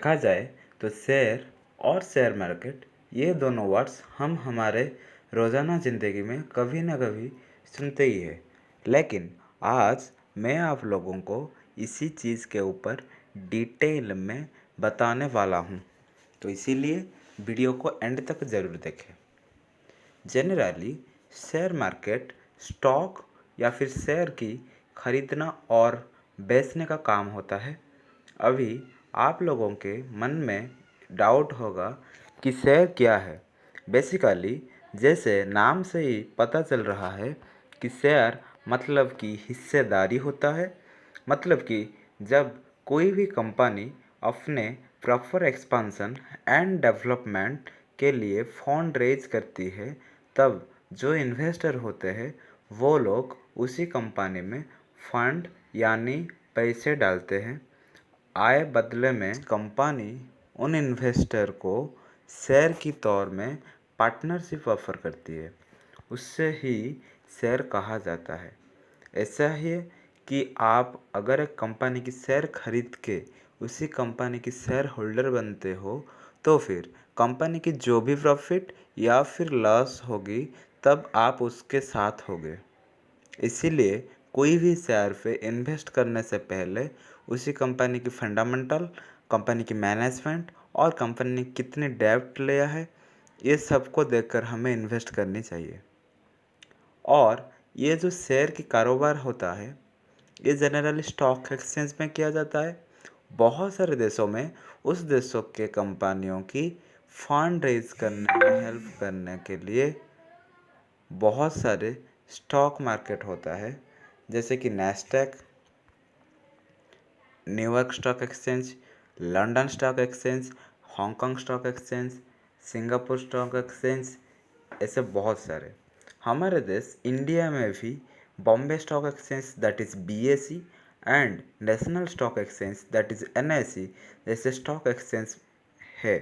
देखा जाए तो शेयर और शेयर मार्केट ये दोनों वर्ड्स हम हमारे रोज़ाना ज़िंदगी में कभी ना कभी सुनते ही है। लेकिन आज मैं आप लोगों को इसी चीज़ के ऊपर डिटेल में बताने वाला हूँ, तो इसीलिए वीडियो को एंड तक ज़रूर देखें। जनरली शेयर मार्केट स्टॉक या फिर शेयर की खरीदना और बेचने का काम होता है। अभी आप लोगों के मन में डाउट होगा कि शेयर क्या है। बेसिकली जैसे नाम से ही पता चल रहा है कि शेयर मतलब कि हिस्सेदारी होता है। मतलब कि जब कोई भी कंपनी अपने प्रॉपर एक्सपांसन एंड डेवलपमेंट के लिए फंड रेज करती है, तब जो इन्वेस्टर होते हैं वो लोग उसी कंपनी में फंड यानी पैसे डालते हैं। आय बदले में कंपनी उन इन्वेस्टर को शेयर की तौर में पार्टनरशिप ऑफर करती है, उससे ही शेयर कहा जाता है। ऐसा ही है कि आप अगर एक कंपनी की शेयर खरीद के उसी कंपनी की शेयर होल्डर बनते हो, तो फिर कंपनी की जो भी प्रॉफिट या फिर लॉस होगी तब आप उसके साथ होगे। इसीलिए कोई भी शेयर पे इन्वेस्ट करने से पहले उसी कंपनी की फंडामेंटल, कंपनी की मैनेजमेंट और कंपनी ने कितनी डेब्ट लिया है, ये सबको देखकर हमें इन्वेस्ट करनी चाहिए। और ये जो शेयर की कारोबार होता है ये जनरली स्टॉक एक्सचेंज में किया जाता है। बहुत सारे देशों में उस देशों के कंपनियों की फंड रेज करने में हेल्प करने के लिए बहुत सारे स्टॉक मार्केट होता है, जैसे कि Nasdaq, New York stock exchange, London stock exchange, Hong Kong stock exchange, Singapore stock exchange, ऐसे बहुत सारे। हमारे देश इंडिया में भी Bombay stock exchange that is BSE and national stock exchange that is NSE जैसे स्टॉक एक्सचेंज है।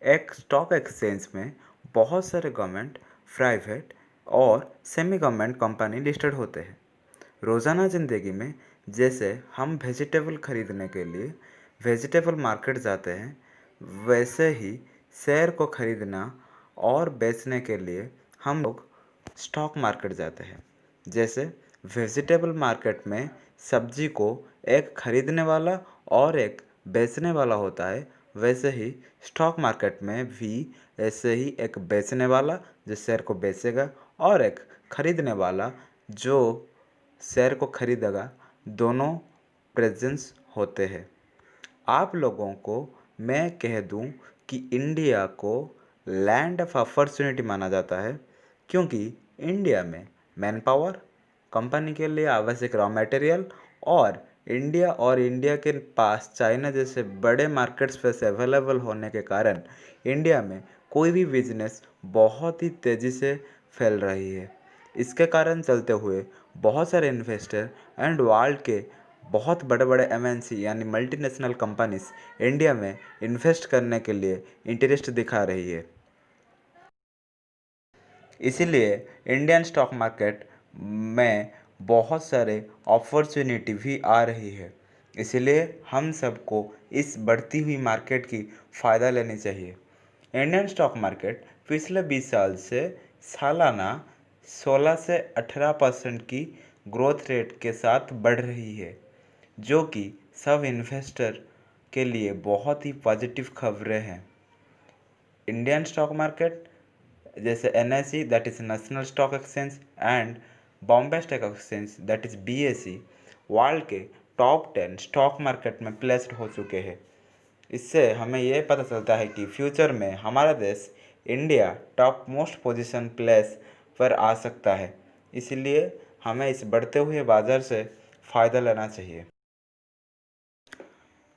एक स्टॉक एक्सचेंज में बहुत सारे गवर्नमेंट, प्राइवेट और सेमी गवर्नमेंट कंपनी लिस्टेड होते हैं। रोज़ाना ज़िंदगी में जैसे हम वेजिटेबल खरीदने के लिए वेजिटेबल मार्केट जाते हैं, वैसे ही शेयर को खरीदना और बेचने के लिए हम लोग स्टॉक मार्केट जाते हैं। जैसे वेजिटेबल मार्केट में सब्जी को एक खरीदने वाला और एक बेचने वाला होता है, वैसे ही स्टॉक मार्केट में भी ऐसे ही एक बेचने वाला जो शेयर को बेचेगा और एक खरीदने वाला जो शेयर को खरीदेगा, दोनों प्रेजेंस होते हैं। आप लोगों को मैं कह दूं कि इंडिया को लैंड ऑफ अपॉर्चुनिटी माना जाता है, क्योंकि इंडिया में मैन पावर, कंपनी के लिए आवश्यक रॉ मटेरियल और इंडिया के पास चाइना जैसे बड़े मार्केट स्पेस अवेलेबल होने के कारण इंडिया में कोई भी बिजनेस बहुत ही तेज़ी से फैल रही है। इसके कारण चलते हुए बहुत सारे इन्वेस्टर एंड वर्ल्ड के बहुत बड़े बड़े MNC यानी मल्टीनेशनल कंपनीज इंडिया में इन्वेस्ट करने के लिए इंटरेस्ट दिखा रही है। इसीलिए इंडियन स्टॉक मार्केट में बहुत सारे अपॉर्चुनिटी भी आ रही है। इसीलिए हम सबको इस बढ़ती हुई मार्केट की फ़ायदा लेनी चाहिए। इंडियन स्टॉक मार्केट पिछले 20 साल से सालाना 16 से 18% की ग्रोथ रेट के साथ बढ़ रही है, जो कि सब इन्वेस्टर के लिए बहुत ही पॉजिटिव खबरें हैं। इंडियन स्टॉक मार्केट जैसे NSE that is national stock exchange and Bombay stock exchange that is BSE world के टॉप 10 स्टॉक मार्केट में प्लेस्ड हो चुके हैं। इससे हमें ये पता चलता है कि फ्यूचर में हमारा देश India top most position place पर आ सकता है। इसलिए हमें इस बढ़ते हुए बाज़ार से फ़ायदा लेना चाहिए।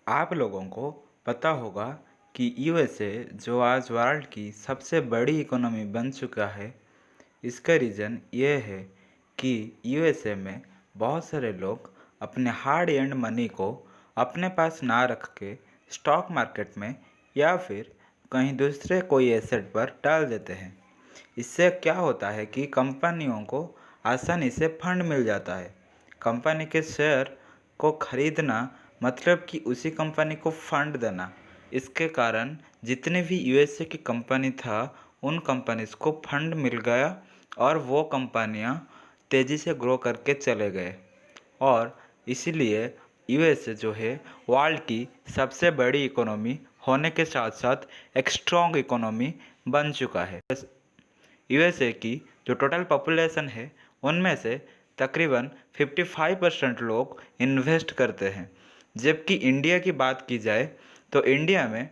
आप लोगों को पता होगा कि USA जो आज वर्ल्ड की सबसे बड़ी इकोनॉमी बन चुका है, इसका रीज़न ये है कि USA में बहुत सारे लोग अपने हार्ड एंड मनी को अपने पास ना रख के स्टॉक मार्केट में या फिर कहीं दूसरे कोई एसेट पर डाल देते हैं। इससे क्या होता है कि कंपनियों को आसानी से फंड मिल जाता है। कंपनी के शेयर को खरीदना मतलब कि उसी कंपनी को फंड देना। इसके कारण जितने भी यूएसए की कंपनी था उन कंपनीज को फंड मिल गया और वो कंपनियां तेज़ी से ग्रो करके चले गए और इसीलिए यूएसए जो है वर्ल्ड की सबसे बड़ी इकोनॉमी होने के साथ साथ एक स्ट्रॉन्ग इकोनॉमी बन चुका है। यूएसए की जो टोटल पॉपुलेशन है उनमें से तकरीबन 55% लोग इन्वेस्ट करते हैं, जबकि इंडिया की बात की जाए तो इंडिया में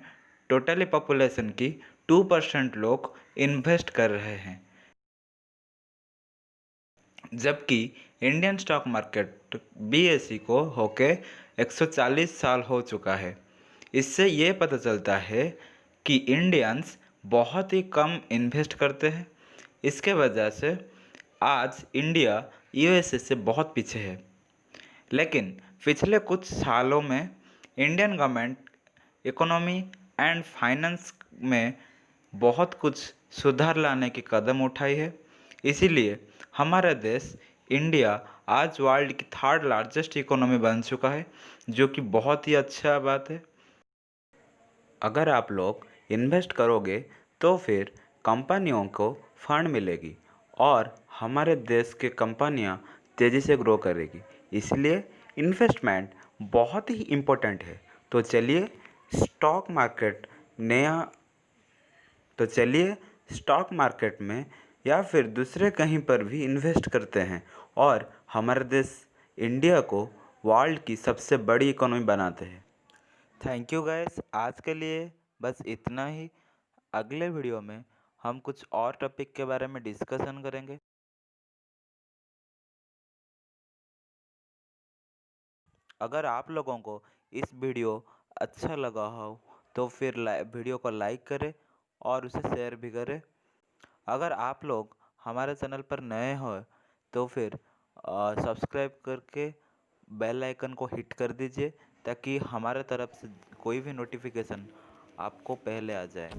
टोटली पॉपुलेशन की 2% लोग इन्वेस्ट कर रहे हैं, जबकि इंडियन स्टॉक मार्केट बीएसई को होके 140 साल हो चुका है। इससे ये पता चलता है कि इंडियंस बहुत ही कम इन्वेस्ट करते हैं। इसके वजह से आज इंडिया यूएसए से बहुत पीछे है। लेकिन पिछले कुछ सालों में Indian government economy and finance में बहुत कुछ सुधार लाने की कदम उठाई है। इसीलिए हमारा देश इंडिया आज वर्ल्ड की थर्ड लार्जेस्ट इकोनॉमी बन चुका है, जो कि बहुत ही अच्छा बात है। अगर आप लोग इन्वेस्ट करोगे तो फिर कंपनियों को फंड मिलेगी और हमारे देश की कंपनियां तेज़ी से ग्रो करेगी। इसलिए इन्वेस्टमेंट बहुत ही इम्पोर्टेंट है। तो चलिए स्टॉक मार्केट नया तो चलिए स्टॉक मार्केट में या फिर दूसरे कहीं पर भी इन्वेस्ट करते हैं और हमारे देश इंडिया को वर्ल्ड की सबसे बड़ी इकोनॉमी बनाते हैं। थैंक यू गाइस, आज के लिए बस इतना ही। अगले वीडियो में हम कुछ और टॉपिक के बारे में डिस्कशन करेंगे। अगर आप लोगों को इस वीडियो अच्छा लगा हो तो फिर वीडियो को लाइक करें और उसे शेयर भी करें। अगर आप लोग हमारे चैनल पर नए हो तो फिर सब्सक्राइब करके बेल आइकन को हिट कर दीजिए ताकि हमारे तरफ से कोई भी नोटिफिकेशन आपको पहले आ जाए।